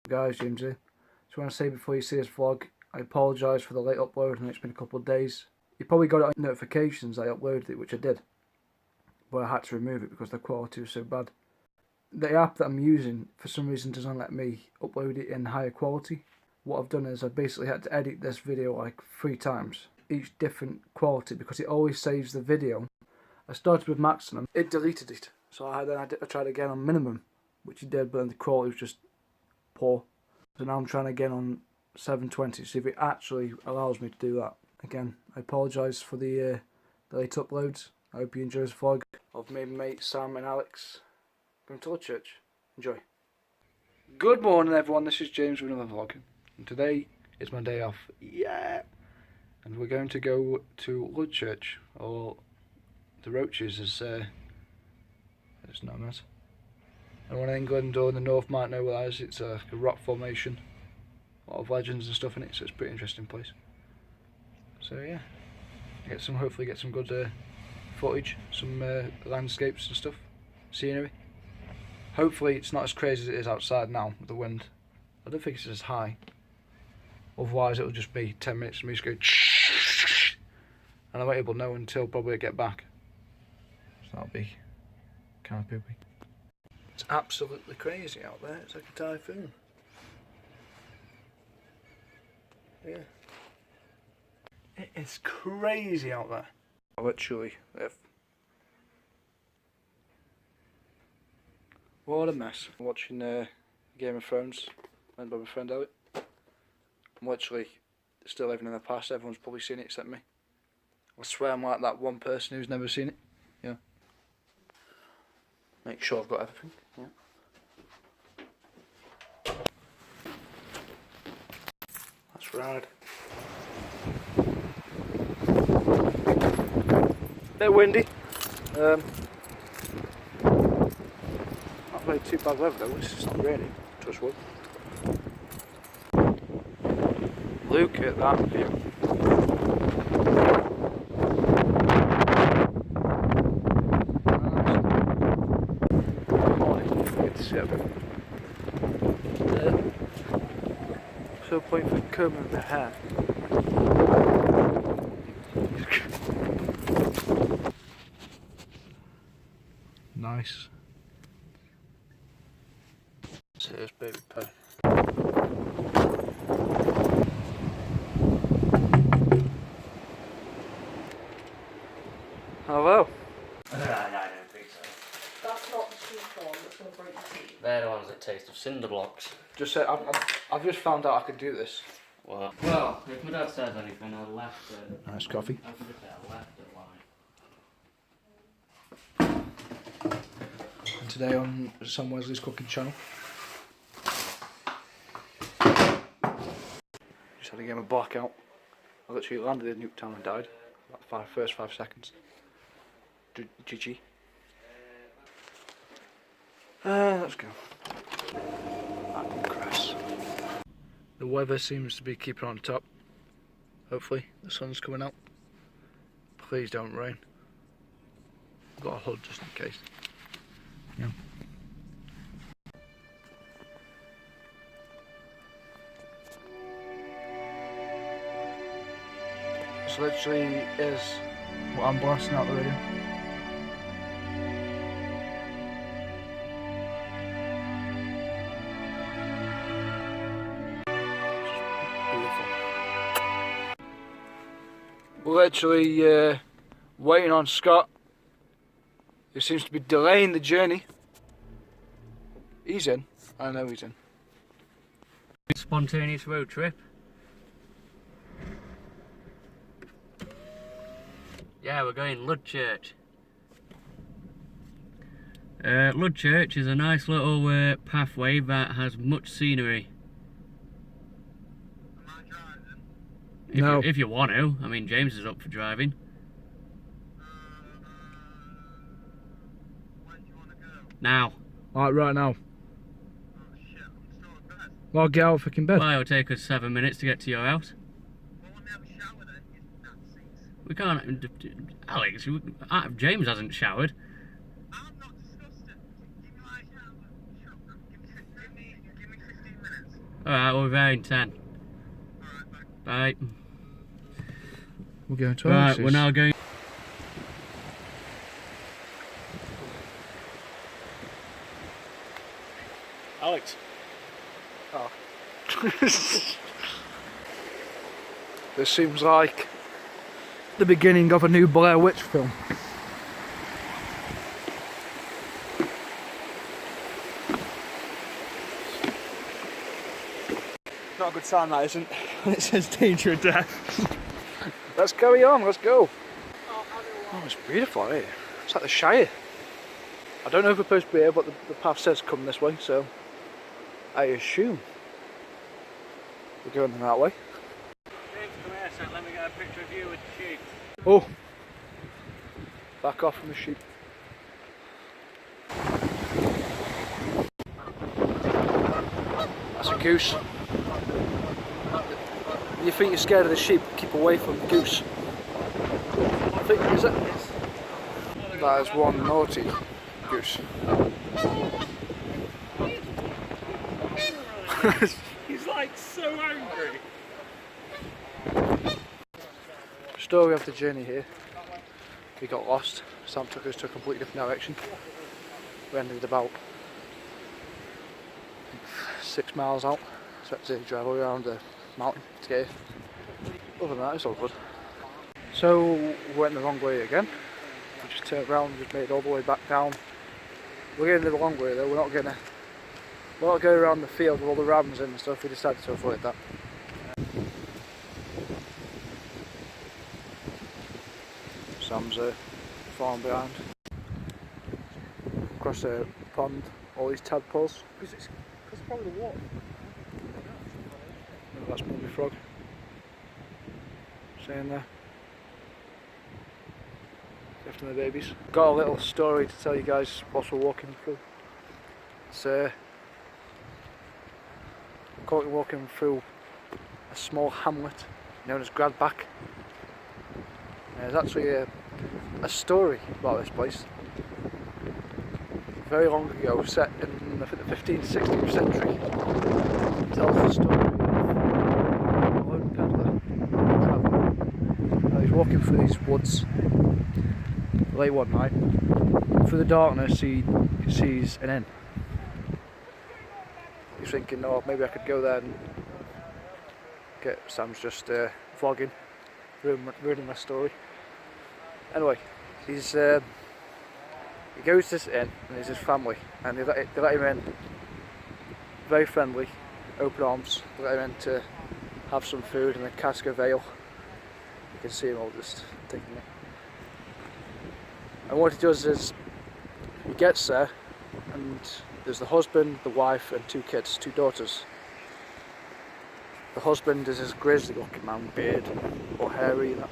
Guys, James here. Just want to say before you see this vlog, I apologise for the late upload and it's been a couple of days. You probably got it on notifications I uploaded it, which I did. But I had to remove it because the quality was so bad. The app that I'm using for some reason doesn't let me upload it in higher quality. What I've done is I basically had to edit this video like 3 times, each different quality, because it always saves the video. I started with maximum, it deleted it. So I tried again on minimum, which it did, but then the quality was just poor. So now I'm trying again on 720 to see if it actually allows me to do that. Again, I apologise for the late uploads. I hope you enjoy this vlog of me, mate Sam and Alex going to Ludchurch. Enjoy. Good morning everyone, this is James with another vlog. And today is my day off. Yeah! And we're going to go to Ludchurch, or the Roaches as it's known as. Anyone in England or in the north might know what that is. It's a rock formation. A lot of legends and stuff in it, so it's a pretty interesting place. So yeah, hopefully get some good footage, some landscapes and stuff, scenery. Hopefully it's not as crazy as it is outside now with the wind. I don't think it's as high. Otherwise it'll just be 10 minutes of me just going and I won't be able to know until probably I get back. So that'll be kind of poopy. It's absolutely crazy out there. It's like a typhoon. Yeah. It is crazy out there. Literally. What a mess. I'm watching Game of Thrones, made by my friend Elliot. I'm literally still living in the past. Everyone's probably seen it except me. I swear I'm like that one person who's never seen it. Yeah. Make sure I've got everything. Yeah. Let's ride. Bit windy. Not really too bad weather though, it's just not raining. Touch wood. Look at that view. Good to see everything. So point for combing the hair. Nice. So here's baby pet. Hello. No, I don't think so. That's not the cheap one that's going to break your teeth. They're the ones that taste of cinder blocks. Just say I've just found out I could do this. What? Well, if my dad says anything, I left it. Nice coffee. I can just say I left it lying. And today on Sam Wesley's cooking channel. Just had a game of blackout. I literally landed in Newtown and died. Like first 5 seconds. GG. Let's go. Cress. The weather seems to be keeping on top. Hopefully the sun's coming out. Please don't rain. I've got a hood just in case. Yeah. This literally is what I'm blasting out the radio. We're literally waiting on Scott, who seems to be delaying the journey. He's in. I know he's in. Spontaneous road trip. Yeah, we're going Ludchurch. Ludchurch is a nice little pathway that has much scenery. No. If you want to. I mean, James is up for driving. When do you want to go? Now. Alright, right now. Oh shit, I'm still in bed. Well, get out of fucking bed. Well, it'll take us 7 minutes to get to your house. Well, when we have a shower then, you Nazis. We can't... Alex, James hasn't showered. I'm not disgusting. Give me my shower. Shut up. Give me 15 minutes. Alright, we'll be there in 10. Bye. We're going to Right, we're now going. Alex. Oh. This seems like the beginning of a new Blair Witch film. Not a good sign, that isn't. It says danger of death. Let's carry on, let's go. Oh, it's beautiful here. It's like the Shire. I don't know if we're supposed to be here, but the path says come this way, so I assume we're going that way. James, come here, so let me get a picture of you with the sheep. Oh, back off from the sheep. That's a goose. You think you're scared of the sheep, keep away from the goose. I think, is it? That is one naughty goose. He's like so angry. Story of the journey here. We got lost. Sam took us to a completely different direction. We ended about 6 miles out. So we had to drive all around the mountain to get here. Other than that, it's all good. So we went the wrong way again. We just turned around and just made it all the way back down. We're going the long way though. We're not gonna go around the field with all the rams in and stuff. We decided to avoid that. Sam's falling behind. Across the pond, all these tadpoles. Because probably the water. That's Mummy Frog. Staying there. After the babies. Got a little story to tell you guys whilst we're walking through. It's currently walking through a small hamlet known as Gradbach. There's actually a story about this place. Very long ago, set in I think the 15th, 16th century. It tells the story of a lone peddler traveller. He's walking through these woods late one night. Through the darkness, he sees an inn. He's thinking, oh, maybe I could go there and get. Sam's just vlogging, ruining my story. Anyway, he goes to this inn and there's his family, and they let him in. Very friendly, open arms. They let him in to have some food and a cask of ale. You can see him all just taking it. And what he does is he gets there, and there's the husband, the wife, and 2 kids, 2 daughters. The husband is this grizzly-looking man, beard, or hairy. And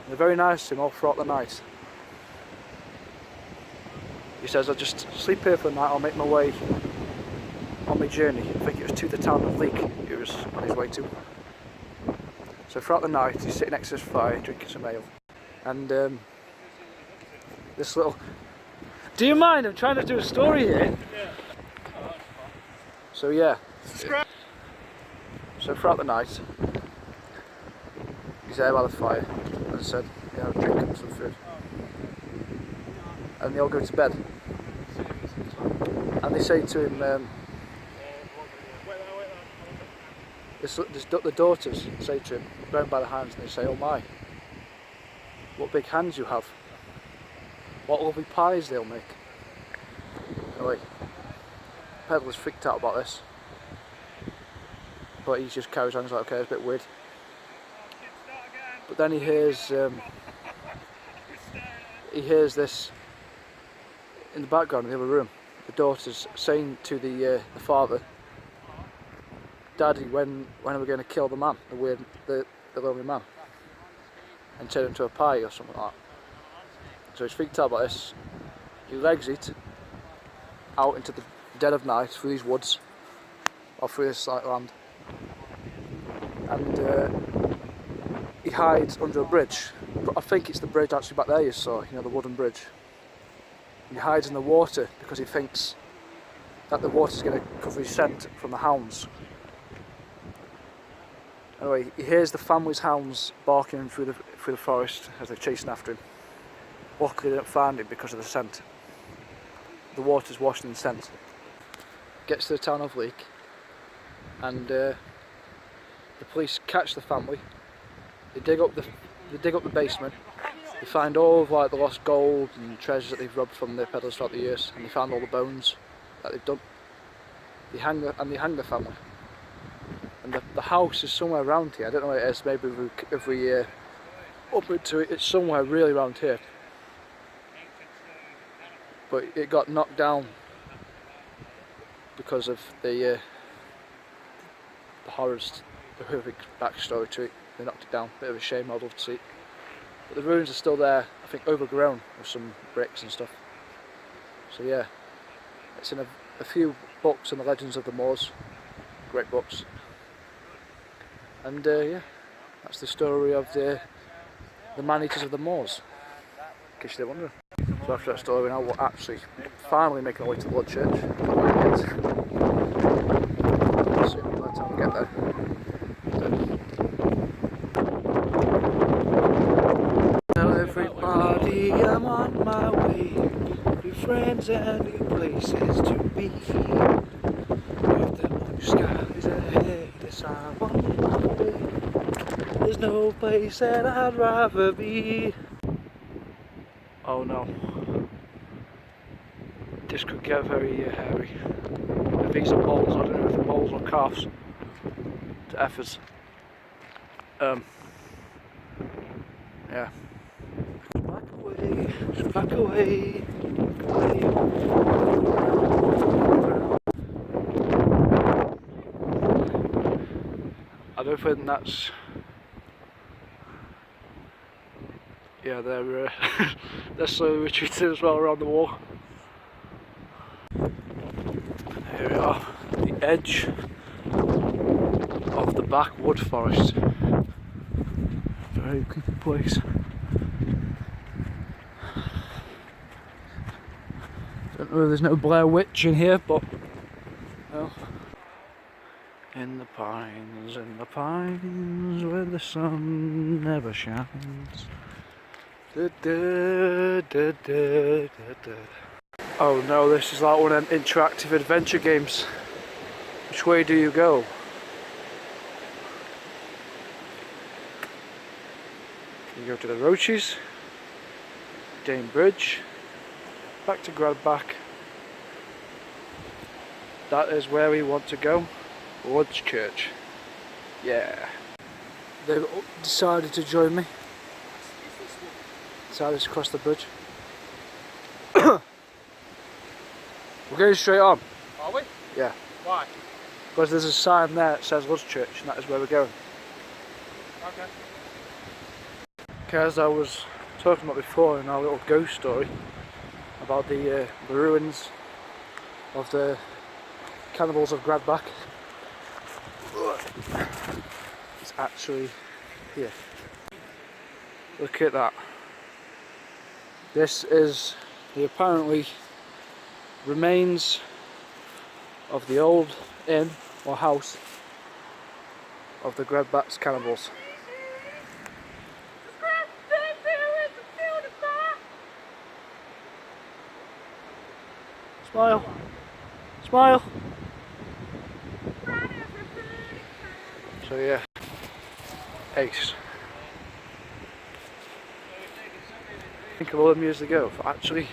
they're very nice to him all throughout the night. He says, I'll just sleep here for the night, I'll make my way on my journey. I think it was to the town of Leek he was on his way to. So throughout the night he's sitting next to his fire drinking some ale. And this little... Do you mind? I'm trying to do a story here. So yeah. So throughout the night he's there by the fire and said, you know, drinking some food. And they all go to bed. And they say to him, the daughters say to him, round by the hands, and they say, oh my, what big hands you have. What lovely pies they'll make. Anyway, Peddler's freaked out about this. But he just carries on, he's like, okay, it's a bit weird. But then he hears this in the background in the other room. The daughter's saying to the father, Daddy, when are we going to kill the man, the lonely man, and turn him into a pie or something like that. So he's freaked out about this. He legs it out into the dead of night through these woods, or through this like land, and he hides under a bridge. I think it's the bridge actually back there you saw, you know, the wooden bridge. He hides in the water because he thinks that the water's going to cover his scent from the hounds. Anyway, he hears the family's hounds barking through the forest as they're chasing after him. Luckily they don't find him because of the scent. The water's washed in scent. Gets to the town of Leek, and the police catch the family. They dig up the basement. They find all of like the lost gold and treasures that they've robbed from their peddlers throughout the years, and they found all the bones that they've done. They hang the family. And the house is somewhere around here. I don't know where it is. Maybe if we up into it, it's somewhere really around here. But it got knocked down because of the horrors, the horrific backstory to it. They knocked it down. Bit of a shame. I'd love to see it. But the ruins are still there. I think overgrown with some bricks and stuff. So yeah, it's in a few books on the legends of the moors. Great books. And yeah, that's the story of the man-eaters of the moors, in case you didn't wonder. So after that story, now we're actually finally making our way to the Blood Church. Let's see by the time we get there. Tell everybody I'm on my way, new friends and new places to be. With the blue skies ahead, yes I'm on my way. There's no place that I'd rather be. Oh no. This could get very hairy. If these are poles, I don't know if they're poles or calves to efforts. Yeah. Back away, back away, I don't think that's. Yeah, they're slowly retreating as well around the wall. Here we are, the edge of the backwood forest. Very creepy place. Don't know if there's no Blair Witch in here, but well. In the pines, where the sun never shines. Da, da, da, da, da, da. Oh no, this is like one of them interactive adventure games. Which way do you go? You go to the Roaches, Dane Bridge, back to Gradbach. That is where we want to go. Woods Church. Yeah. They've decided to join me. Decided to cross the bridge. We're going straight on. Are we? Yeah. Why? Because there's a sign there that says Woods Church, and that is where we're going. Okay. Okay, as I was talking about before in our little ghost story about the ruins of the cannibals of Gradbach, it's actually here. Look at that. This is the apparently remains of the old inn or house of the Gradbach's cannibals. Smile. Smile. So yeah, ace. Think of all them years ago for actually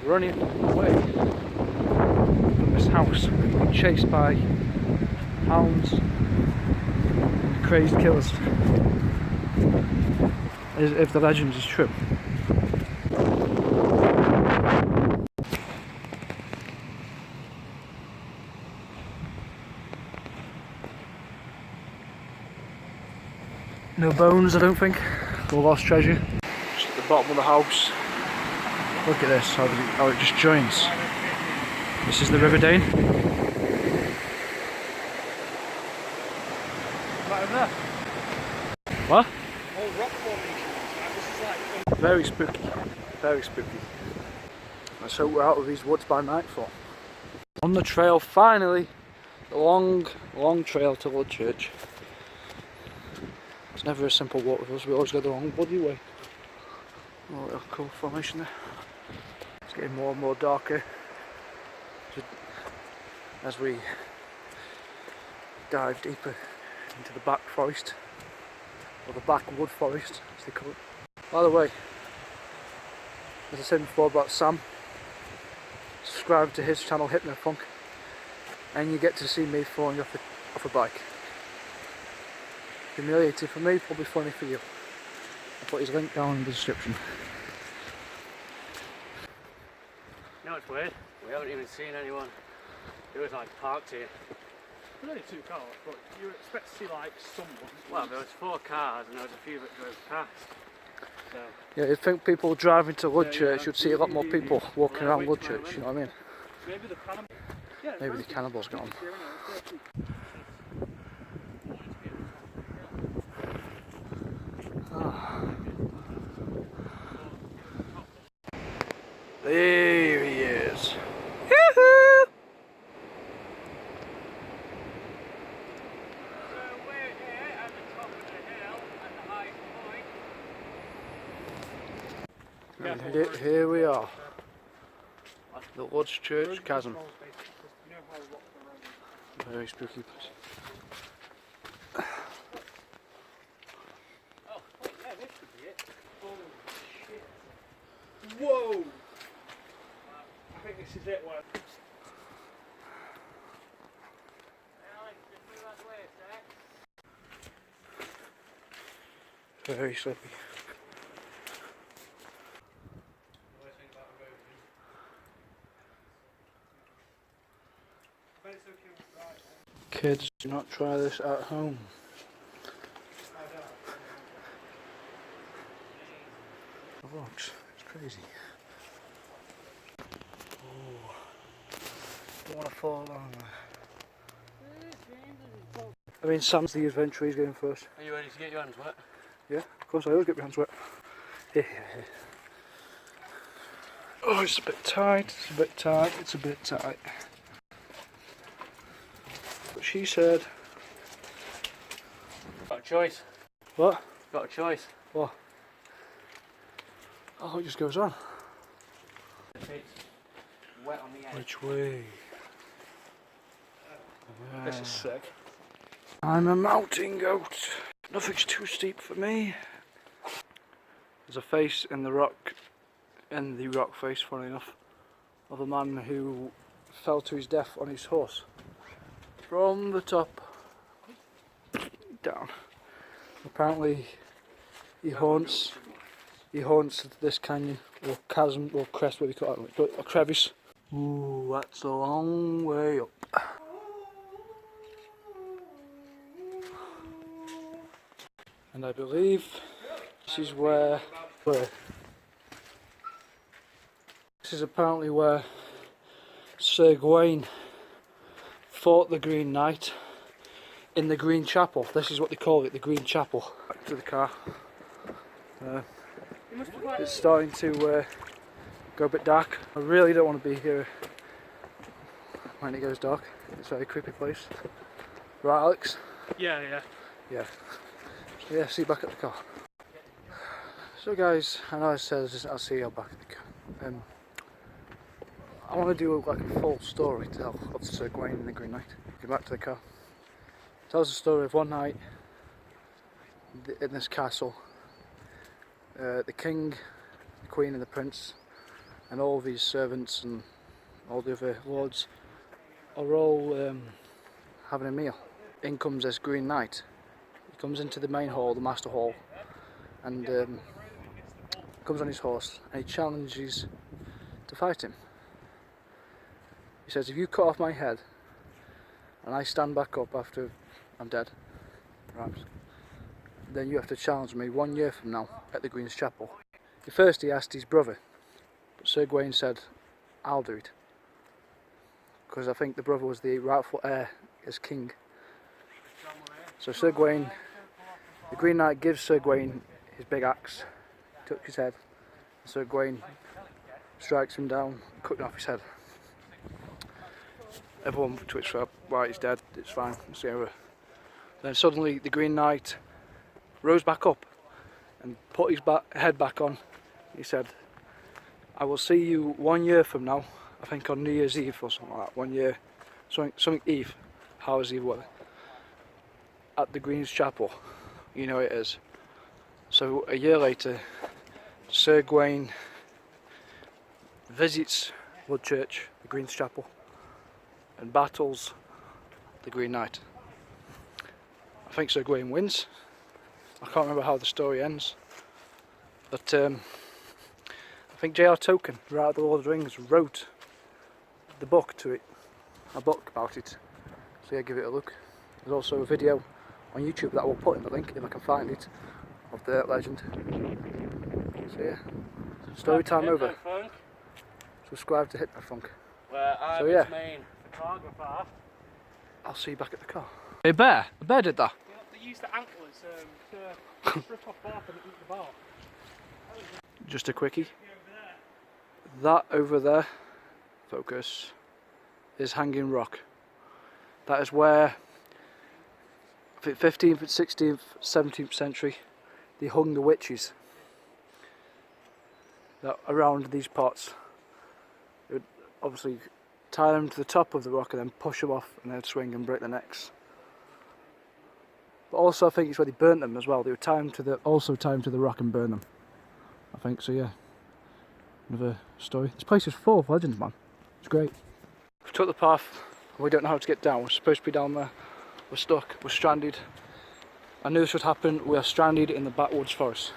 running away from this house, being chased by hounds and crazed killers. As if the legend is true. No bones, I don't think. No lost treasure. Just at the bottom of the house. Look at this, how it just joins. This is the River Dane. Right over there. What? All rock formations. This is like. Very spooky. Very spooky. Let's hope we're out of these woods by nightfall. On the trail, finally. The long, long trail to Ludchurch. It's never a simple walk with us, we always go the wrong bloody way. Oh, little cool formation there. It's getting more and more darker as we dive deeper into the back forest, or the backwood forest as they call it. By the way, as I said before about Sam, subscribe to his channel Hypnofunk and you get to see me falling off a bike. Humiliating for me, probably funny for you. I'll put his link down in the description. You know, it's weird. We haven't even seen anyone who was like parked here. There's only 2 cars, but you expect to see like someone. Well, there was 4 cars and there was a few that drove past. So, Yeah, you'd think people driving to Ludchurch, you'd see a lot more people walking around Ludchurch, you know what I mean? Maybe the cannibal. Yeah, Maybe the cannibals got on. There he is. Yoo-hoo! we're here at the top of the hill at the highest point. And here we are. The Ludchurch Chasm. Very spooky place. Oh, yeah, this should be it. Holy shit. Whoa! I think this is it. Where... Alex, just move out the way a sec. Very slippy. Kids, do not try this at home. The rocks, it's crazy. Oh, don't want to fall down there. I mean, Sam's the adventurer, he's going first. Are you ready to get your hands wet? Yeah, of course I always get my hands wet. Oh, it's a bit tight, it's a bit tight, it's a bit tight. But she said... Got a choice. What? Got a choice. What? Oh, it just goes on. It's wet on the edge. Which way? This is sick. I'm a mountain goat. Nothing's too steep for me. There's a face in the rock face, funny enough, of a man who fell to his death on his horse. From the top down. Apparently he haunts this canyon, or chasm, or crest, what do you call it, a crevice. Ooh, that's a long way up. And I believe this is where this is apparently where Sir Gawain fought the Green Knight in the Green Chapel. This is what they call it, the Green Chapel. Back to the car. It's starting to go a bit dark. I really don't want to be here when it goes dark. It's a very creepy place. Right, Alex? Yeah. Yeah, see you back at the car. So guys, I know I said I'll see you back at the car. I want to do like a full story to tell of Sir Gawain and the Green Knight. Get back to the car. It tells the story of one night in this castle. The king, the queen and the prince and all of his servants and all the other lords are all having a meal. In comes this Green Knight. He comes into the main hall, the master hall, and comes on his horse and he challenges to fight him. He says, if you cut off my head and I stand back up after I'm dead, perhaps, then you have to challenge me 1 year from now at the Green's Chapel. At first he asked his brother, but Sir Gawain said, I'll do it. Because I think the brother was the rightful heir as king. So Sir Gawain, the Green Knight gives Sir Gawain his big axe, took his head, and Sir Gawain strikes him down, cutting off his head. everyone twitched for why he's dead, it's fine, it's over. Then suddenly the Green Knight rose back up and put his head back on. He said, I will see you 1 year from now, I think on New Year's Eve or something like that, 1 year, something Eve, Howard's Eve, whatever, at the Green's Chapel, you know it is. So a year later, Sir Gawain visits Woodchurch, the Green's Chapel, and battles the Green Knight. I think Sir Gawain wins. I can't remember how the story ends, but I think J.R. Tolkien, the writer of the Lord of the Rings, wrote the book to it, a book about it. So yeah, give it a look. There's also a video on YouTube that I will put in the link if I can find it, of the legend. So yeah, story time over. Subscribe to Hypnofunk. Where I So, was yeah. main photographer. I'll see you back at the car. A bear? A bear did that? Yeah, they use the antlers to strip off bark and eat the bark. Just a quickie. That over there, focus, is Hanging Rock. That is where 15th, 16th, 17th century they hung the witches that around these pots. They would obviously tie them to the top of the rock and then push them off and then swing and break their necks. But also I think it's where they burnt them as well. They would tie them to the rock and burn them. I think so, yeah. Another story. This place is full of legends, man. It's great. We took the path and we don't know how to get down. We're supposed to be down there. We're stuck. We're stranded. I knew this would happen. We are stranded in the backwoods forest.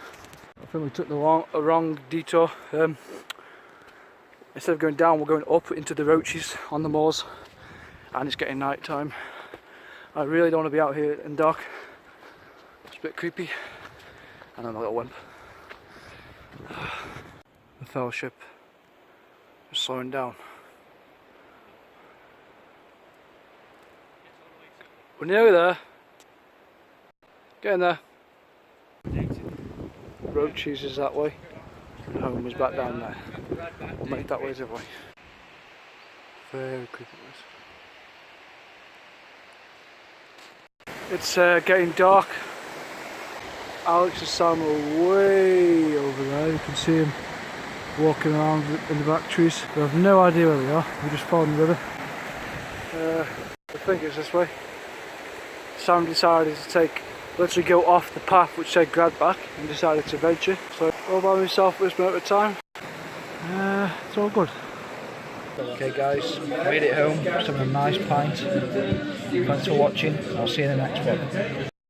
I think we took the wrong detour. Instead of going down, we're going up into the roaches on the moors, and it's getting night time. I really don't want to be out here in the dark. It's a bit creepy. And I'm a little wimp. The Fellowship is slowing down. We're nearly there. Getting there. Roaches is that way. And home is back down there. We'll make that way as way. Very creepy. It's getting dark. Alex and Sam are way over there. You can see him walking around in the back trees. We have no idea where we are. We're just following the river. I think it's this way. Sam decided to literally go off the path which said Gradbach and decided to venture. So all by myself at this moment of time. It's all good. Okay guys, made it home. Just having a nice pint. Thanks for watching. I'll see you in the next one.